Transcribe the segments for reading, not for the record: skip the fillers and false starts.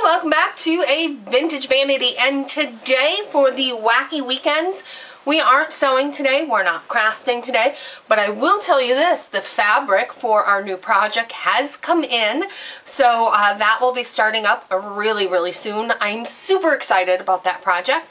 welcome back to a Vintage Vanity, and today for the wacky weekends, we aren't sewing today, we're not crafting today, but I will tell you this, the fabric for our new project has come in, so that will be starting up really soon. I'm super excited about that project.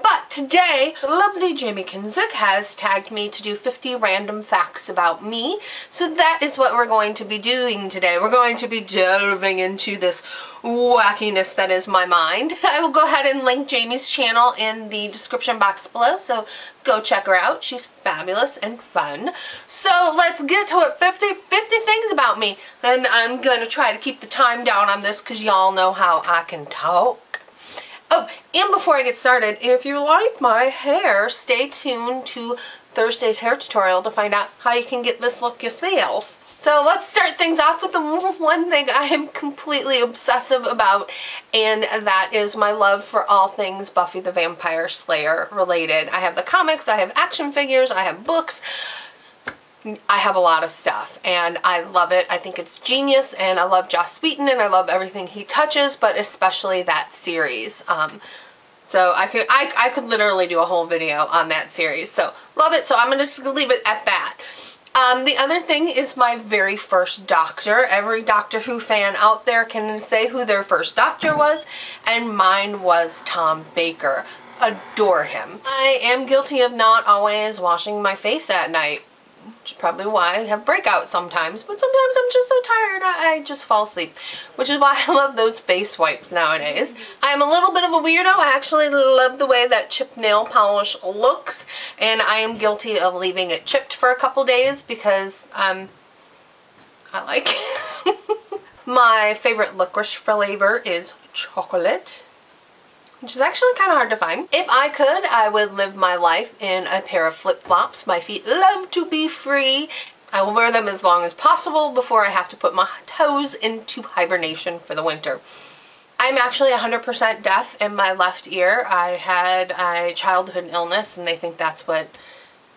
But today, the lovely Jamie Kinzik has tagged me to do 50 random facts about me. So that is what we're going to be doing today. We're going to be delving into this wackiness that is my mind. I will go ahead and link Jamie's channel in the description box below, so go check her out. She's fabulous and fun. So let's get to it. 50 things about me. Then I'm going to try to keep the time down on this because y'all know how I can talk. Oh, and before I get started, if you like my hair, stay tuned to Thursday's hair tutorial to find out how you can get this look yourself. So let's start things off with the one thing I am completely obsessive about, and that is my love for all things Buffy the Vampire Slayer related. I have the comics, I have action figures, I have books. I have a lot of stuff and I love it. I think it's genius, and I love Joss Whedon and I love everything he touches, but especially that series. So I could literally do a whole video on that series. So love it. So I'm gonna just leave it at that. The other thing is my very first doctor. Every Doctor Who fan out there can say who their first doctor was, and mine was Tom Baker. Adore him. I am guilty of not always washing my face at night, which is probably why I have breakouts sometimes, but sometimes I'm just so tired I just fall asleep, which is why I love those face wipes nowadays. I'm a little bit of a weirdo. I actually love the way that chipped nail polish looks, and I am guilty of leaving it chipped for a couple days because I like it. My favorite licorice flavor is chocolate, which is actually kind of hard to find. If I could, I would live my life in a pair of flip-flops. My feet love to be free. I will wear them as long as possible before I have to put my toes into hibernation for the winter. I'm actually 100% deaf in my left ear. I had a childhood illness, and they think that's when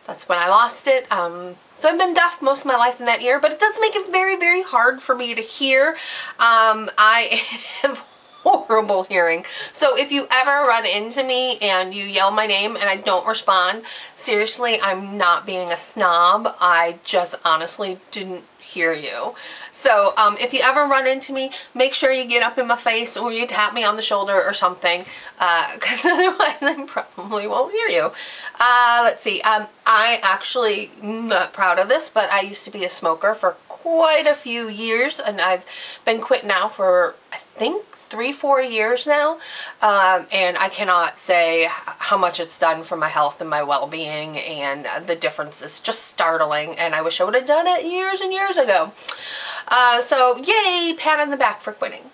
I lost it. So I've been deaf most of my life in that ear, but it does make it very hard for me to hear. I have horrible hearing. So if you ever run into me and you yell my name and I don't respond, seriously, I'm not being a snob. I just honestly didn't hear you. So if you ever run into me, make sure you get up in my face or you tap me on the shoulder or something, because otherwise I probably won't hear you. Let's see. I actually am not proud of this, but I used to be a smoker for quite a few years, and I've been quit now for, I think, 3-4 years now, and I cannot say how much it's done for my health and my well-being, and the difference is just startling, and I wish I would have done it years and years ago. So yay, pat on the back for quitting,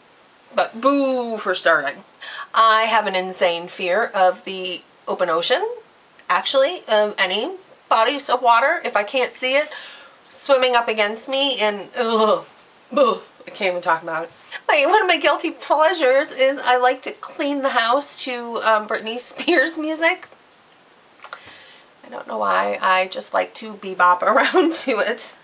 but boo for starting. I have an insane fear of the open ocean, actually, of any bodies of water. If I can't see it swimming up against me, and ugh, I can't even talk about it. One of my guilty pleasures is I like to clean the house to Britney Spears music. I don't know why, I just like to bebop around to it.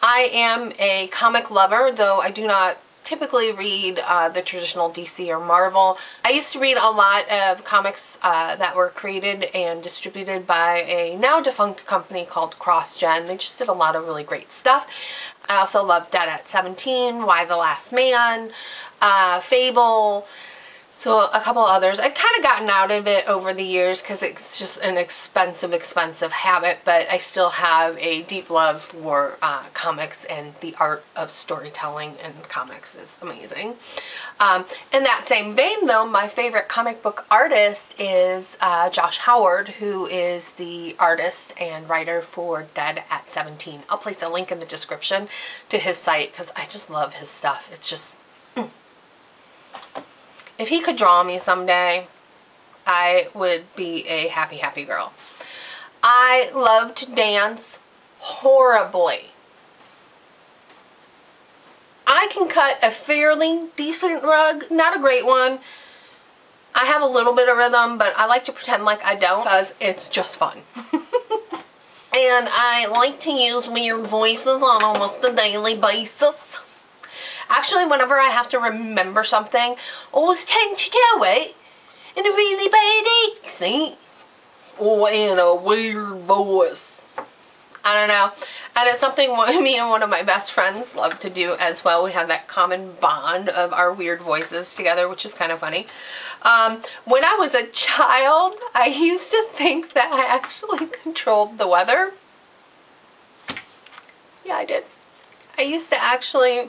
I am a comic lover, though I do not typically read the traditional DC or Marvel. I used to read a lot of comics that were created and distributed by a now defunct company called CrossGen. They just did a lot of really great stuff. I also love Dead at 17, Why the Last Man, Fable, so a couple others. I've kind of gotten out of it over the years because it's just an expensive habit, but I still have a deep love for comics, and the art of storytelling in comics is amazing. In that same vein, though, my favorite comic book artist is Josh Howard, who is the artist and writer for Dead at 17. I'll place a link in the description to his site because I just love his stuff. It's just... If he could draw me someday, I would be a happy girl. I love to dance horribly. I can cut a fairly decent rug, not a great one. I have a little bit of rhythm, but I like to pretend like I don't because it's just fun. And I like to use weird voices on almost a daily basis. Actually, whenever I have to remember something, always tend to do it in a really bad accent or in a weird voice. I don't know. And it's something me and one of my best friends love to do as well. We have that common bond of our weird voices together, which is kind of funny. When I was a child, I used to think that I actually controlled the weather. Yeah, I did. I used to actually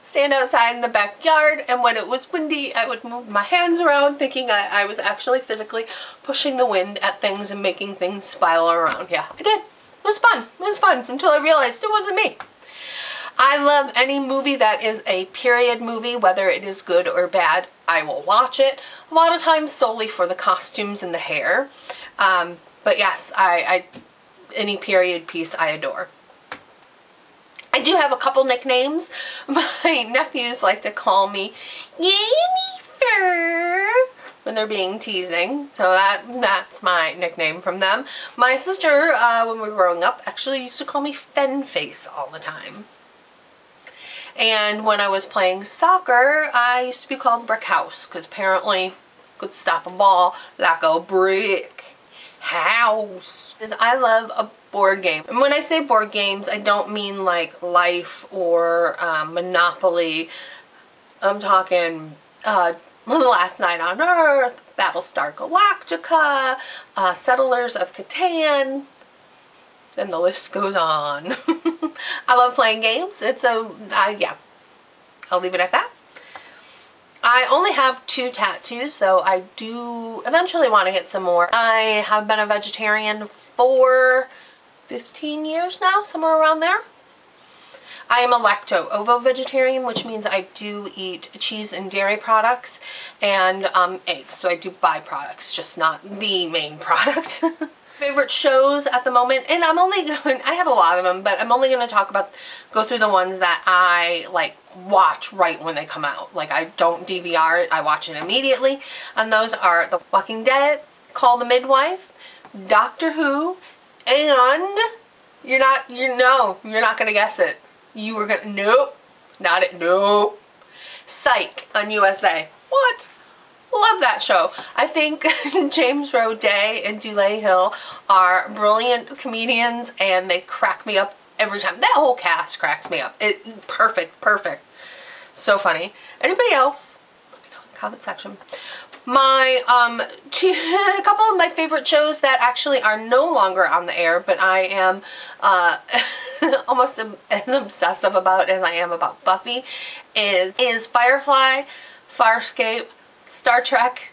stand outside in the backyard, and when it was windy, I would move my hands around thinking I was actually physically pushing the wind at things and making things spiral around. Yeah, I did. It was fun. It was fun until I realized it wasn't me. I love any movie that is a period movie, whether it is good or bad. I will watch it. A lot of times solely for the costumes and the hair. But yes, any period piece I adore. I do have a couple nicknames. My nephews like to call me Jennifer when they're being teasing, so that's my nickname from them. My sister, when we were growing up, actually used to call me Fenface all the time. And when I was playing soccer, I used to be called Brick House, because apparently could stop a ball like a brick house. I love a board game. And when I say board games, I don't mean like Life or Monopoly. I'm talking Last Night on Earth, Battlestar Galactica, Settlers of Catan, and the list goes on. I love playing games. Yeah, I'll leave it at that. I only have 2 tattoos, though I do eventually want to get some more. I have been a vegetarian for 15 years now, somewhere around there. I am a lacto-ovo vegetarian, which means I do eat cheese and dairy products and eggs. So I do byproducts, just not the main product. Favorite shows at the moment, and I have a lot of them, but I'm only going to go through the ones that I like watch right when they come out. Like, I don't DVR it, I watch it immediately. And those are The Walking Dead, Call the Midwife, Doctor Who, and you're not going to guess it. You were gonna, nope, not it, nope. Psych on USA. What? Love that show. I think James Roday and Dulé Hill are brilliant comedians, and they crack me up every time. That whole cast cracks me up. Perfect. So funny. Anybody else? Let me know in the comment section. My a couple of my favorite shows that actually are no longer on the air, but I am almost as obsessive about as I am about Buffy, is Firefly, Farscape, Star Trek,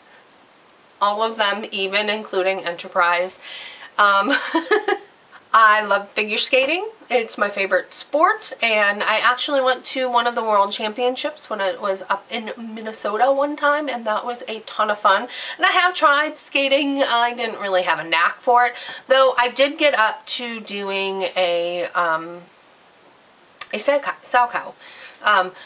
all of them, even including Enterprise. I love figure skating. It's my favorite sport, and I actually went to one of the World Championships when it was up in Minnesota one time, and that was a ton of fun. And I have tried skating. I didn't really have a knack for it, though I did get up to doing a Salchow.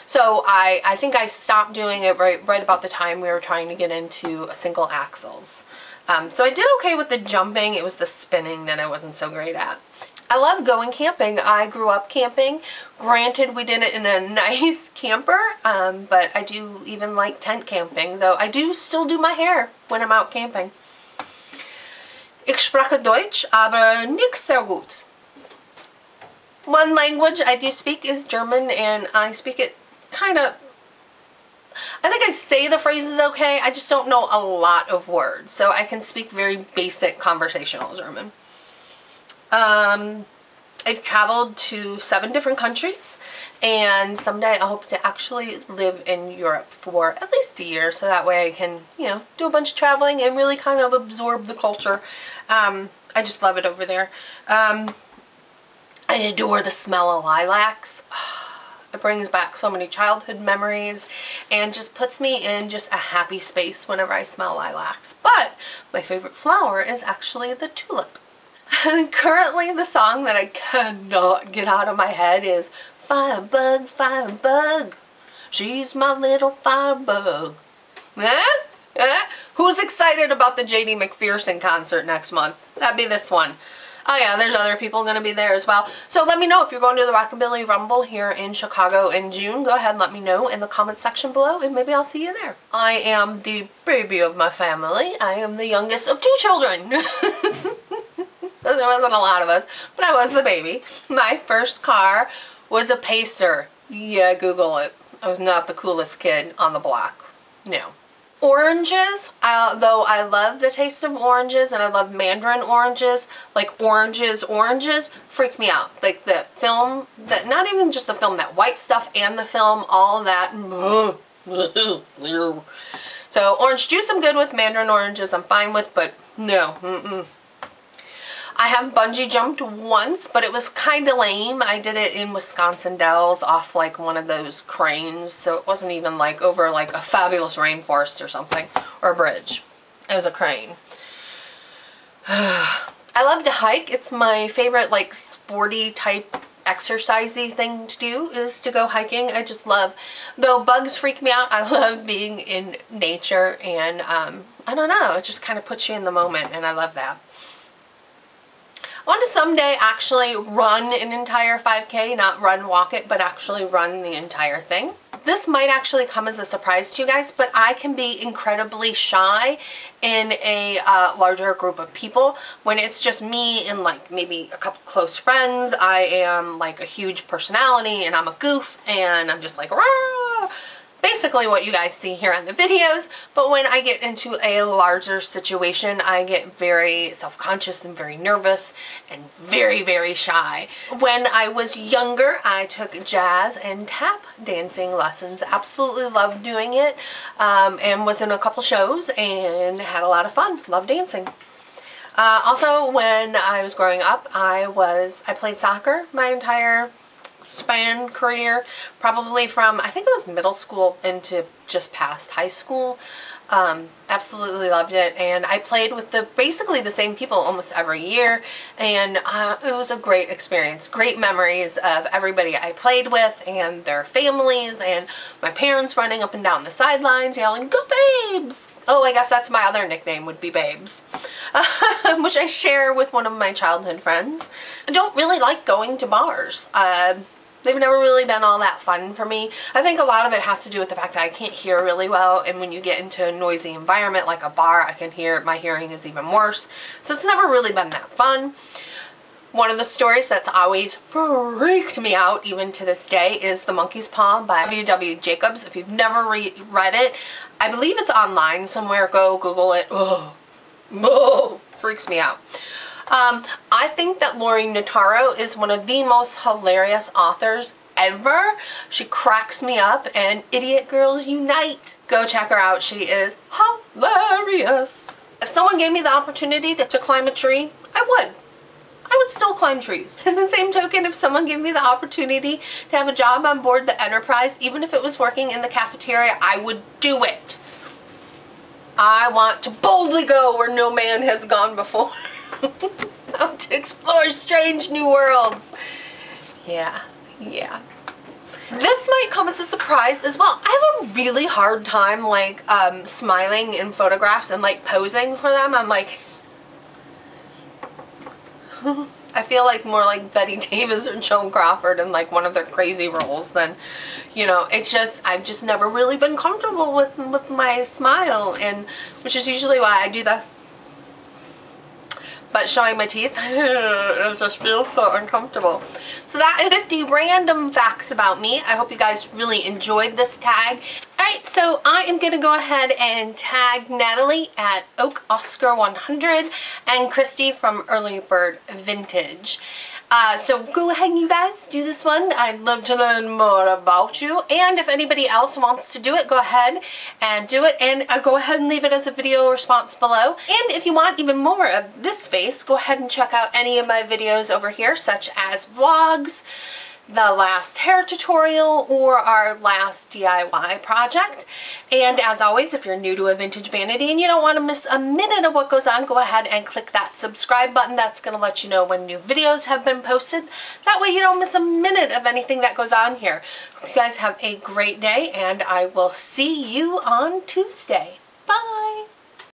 So I think I stopped doing it right about the time we were trying to get into single axles. So I did okay with the jumping. It was the spinning that I wasn't so great at. I love going camping. I grew up camping. Granted, we did it in a nice camper, but I do even like tent camping, though I do still do my hair when I'm out camping. Ich spreche Deutsch, aber nicht sehr gut. One language I do speak is German, and I speak it kind of, I think I say the phrases okay, I just don't know a lot of words, so I can speak very basic conversational German. I've traveled to 7 different countries, and someday I hope to actually live in Europe for at least a year, so that way I can, you know, do a bunch of traveling and really kind of absorb the culture. I just love it over there. I adore the smell of lilacs. It brings back so many childhood memories and just puts me in just a happy space whenever I smell lilacs. But my favorite flower is actually the tulip. Currently, the song that I cannot get out of my head is Firebug, Firebug, she's my little firebug. Who's excited about the J.D. McPherson concert next month? That'd be this one. Oh yeah, there's other people going to be there as well. So let me know if you're going to the Rockabilly Rumble here in Chicago in June. Go ahead and let me know in the comment section below, and maybe I'll see you there. I am the baby of my family. I am the youngest of 2 children. There wasn't a lot of us, but I was the baby. My first car was a Pacer. Yeah, Google it. I was not the coolest kid on the block. No. Oranges, though I love the taste of oranges and I love mandarin oranges, like oranges, freak me out. Like the film, that not even just the film, that white stuff and the film, all of that. So orange juice I'm good with, mandarin oranges I'm fine with, but no. I have bungee jumped once, but it was kind of lame. I did it in Wisconsin Dells off like one of those cranes, so it wasn't even like over like a fabulous rainforest or something, or a bridge. It was a crane. I love to hike. It's my favorite like sporty type exercisey thing to do is to go hiking. I just love, though bugs freak me out, I love being in nature, and I don't know, it just kind of puts you in the moment, and I love that. I want to someday actually run an entire 5K, not run, walk it, but actually run the entire thing. This might actually come as a surprise to you guys, but I can be incredibly shy in a larger group of people. When it's just me and like maybe a couple close friends, I am like a huge personality and I'm a goof and I'm just like, rah! Basically what you guys see here on the videos, but when I get into a larger situation, I get very self-conscious and very nervous and very, very shy. When I was younger, I took jazz and tap dancing lessons. Absolutely loved doing it, and was in a couple shows and had a lot of fun. Loved dancing. Also, when I was growing up, I played soccer my entire span career, probably from I think it was middle school into just past high school. Absolutely loved it, and I played with basically the same people almost every year, and it was a great experience. Great memories of everybody I played with and their families, and my parents running up and down the sidelines yelling, "Go Babes!" Oh, I guess that's my other nickname, would be Babes, which I share with one of my childhood friends. I don't really like going to bars. They've never really been all that fun for me. I think a lot of it has to do with the fact that I can't hear really well, and when you get into a noisy environment like a bar, I can hear, my hearing is even worse. So it's never really been that fun. One of the stories that's always freaked me out, even to this day, is The Monkey's Paw by W.W. Jacobs. If you've never read it, I believe it's online somewhere. Go Google it. Oh, freaks me out. I think that Lori Notaro is one of the most hilarious authors ever. She cracks me up, and Idiot Girls Unite. Go check her out. She is hilarious. If someone gave me the opportunity to climb a tree, I would. I would still climb trees. In the same token, if someone gave me the opportunity to have a job on board the Enterprise, even if it was working in the cafeteria, I would do it. I want to boldly go where no man has gone before. To explore strange new worlds. Yeah. This might come as a surprise as well. I have a really hard time like smiling in photographs and like posing for them. I'm like, I feel like more like Betty Davis or Joan Crawford in like one of their crazy roles than, you know, it's just, I've just never really been comfortable with my smile, and which is usually why I do that. But showing my teeth, it just feels so uncomfortable. So that is 50 random facts about me. I hope you guys really enjoyed this tag. Alright, so I am going to go ahead and tag Natalie at Oak Oscar 100 and Christy from Early Bird Vintage. So go ahead, you guys, do this one. I'd love to learn more about you. And if anybody else wants to do it, go ahead and do it. And go ahead and leave it as a video response below. And if you want even more of this face, go ahead and check out any of my videos over here, such as vlogs, the last hair tutorial, or our last DIY project. And as always, if you're new to a vintage vanity and you don't want to miss a minute of what goes on, go ahead and click that subscribe button. That's going to let you know when new videos have been posted. That way you don't miss a minute of anything that goes on here. Hope you guys have a great day, and I will see you on Tuesday. Bye!